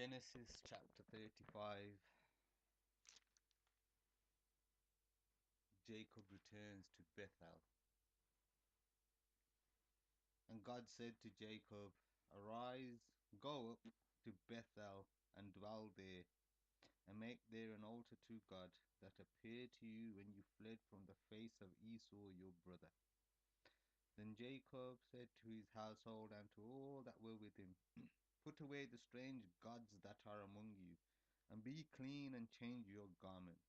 Genesis chapter 35. Jacob returns to Bethel. And God said to Jacob, Arise, go up to Bethel and dwell there, and make there an altar to God that appeared to you when you fled from the face of Esau your brother. Then Jacob said to his household and to all that were with him, Put away the strange gods that are among you, and be clean and change your garments.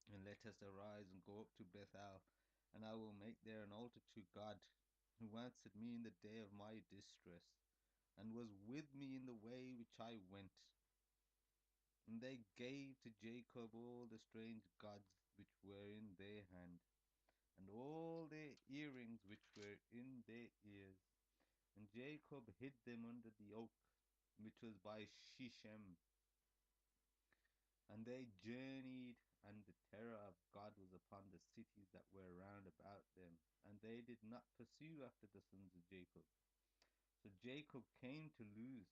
And let us arise and go up to Bethel, and I will make there an altar to God, who answered me in the day of my distress, and was with me in the way which I went. And they gave to Jacob all the strange gods which were in their hand, and all their earrings which were in their ears. And Jacob hid them under the oak which was by Shechem. And they journeyed, and the terror of God was upon the cities that were round about them, and they did not pursue after the sons of Jacob. So Jacob came to Luz,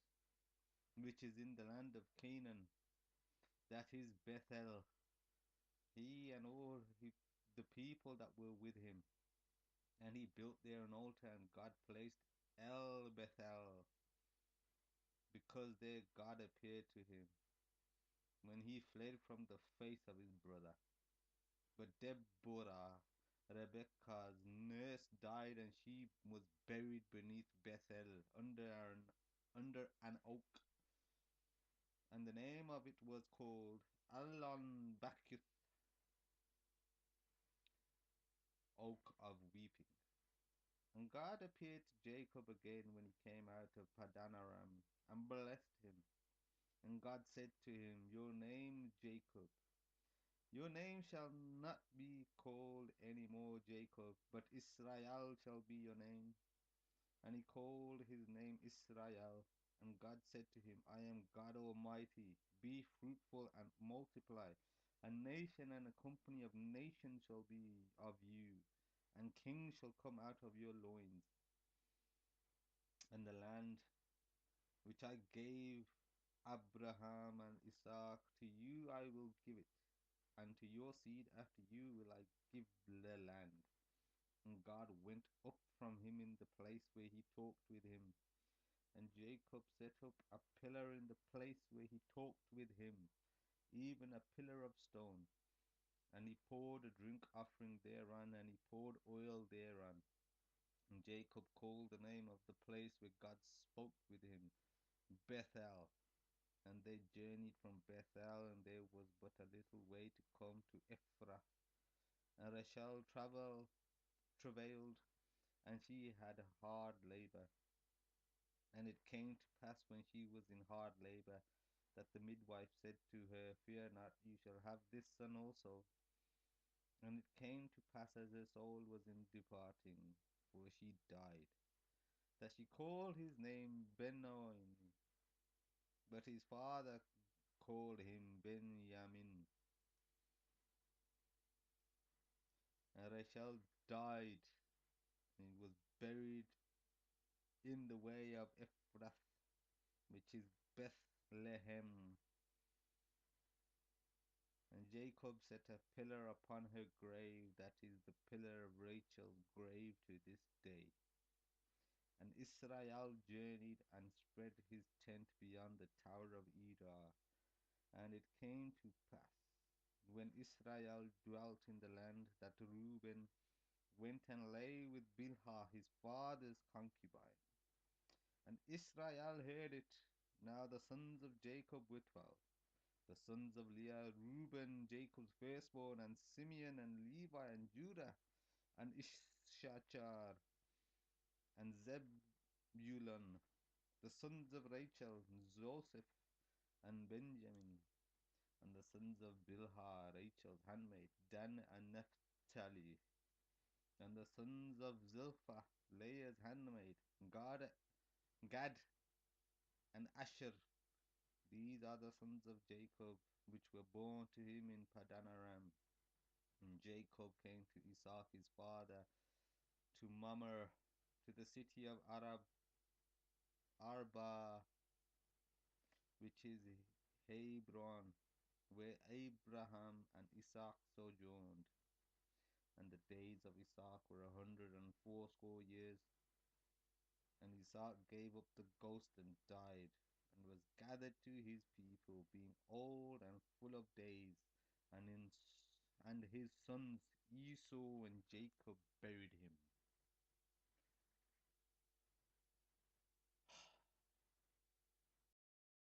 which is in the land of Canaan, that is Bethel, he and all the people that were with him. And he built there an altar, and God placed El Bethel, because there God appeared to him, when he fled from the face of his brother. But Deborah, Rebekah's nurse, died, and she was buried beneath Bethel under an oak. And the name of it was called Allon Bacuth, Oak of Weeping. And God appeared to Jacob again when he came out of Padan Aram, and blessed him. And God said to him, Your name Jacob. Your name shall not be called any more Jacob, but Israel shall be your name. And he called his name Israel. And God said to him, I am God Almighty. Be fruitful and multiply. A nation and a company of nations shall be of you, and kings shall come out of your loins. And the land which I gave Abraham and Isaac to you I will give it, and to your seed after you will I give the land. And God went up from him in the place where he talked with him. And Jacob set up a pillar in the place where he talked with him, even a pillar of stone. And he poured a drink offering thereon, and he poured oil thereon. And Jacob called the name of the place where God spoke with him, Bethel. And they journeyed from Bethel, and there was but a little way to come to Ephrath. And Rachel travailed, and she had hard labor. And it came to pass when she was in hard labor, that the midwife said to her, Fear not, you shall have this son also. And it came to pass as her soul was in departing, for she died, that she called his name Benoni, but his father called him Benjamin. And Rachel died, and was buried in the way of Ephrath, which is Bethlehem. And Jacob set a pillar upon her grave, that is the pillar of Rachel's grave to this day. And Israel journeyed and spread his tent beyond the tower of Edar. And it came to pass, when Israel dwelt in the land, that Reuben went and lay with Bilhah his father's concubine. And Israel heard it. Now the sons of Jacob were 12. The sons of Leah, Reuben, Jacob's firstborn, and Simeon, and Levi, and Judah, and Issachar, and Zebulun. The sons of Rachel, Joseph, and Benjamin. And the sons of Bilhah, Rachel's handmaid, Dan and Naphtali. And the sons of Zilpah, Leah's handmaid, Gad and Asher. These are the sons of Jacob, which were born to him in Padan Aram. And Jacob came to Isaac his father, to Mamre, to the city of Arba, which is Hebron, where Abraham and Isaac sojourned. And the days of Isaac were 180 years. And Isaac gave up the ghost and died, and was gathered to his people, being old and full of days. And his sons Esau and Jacob buried him.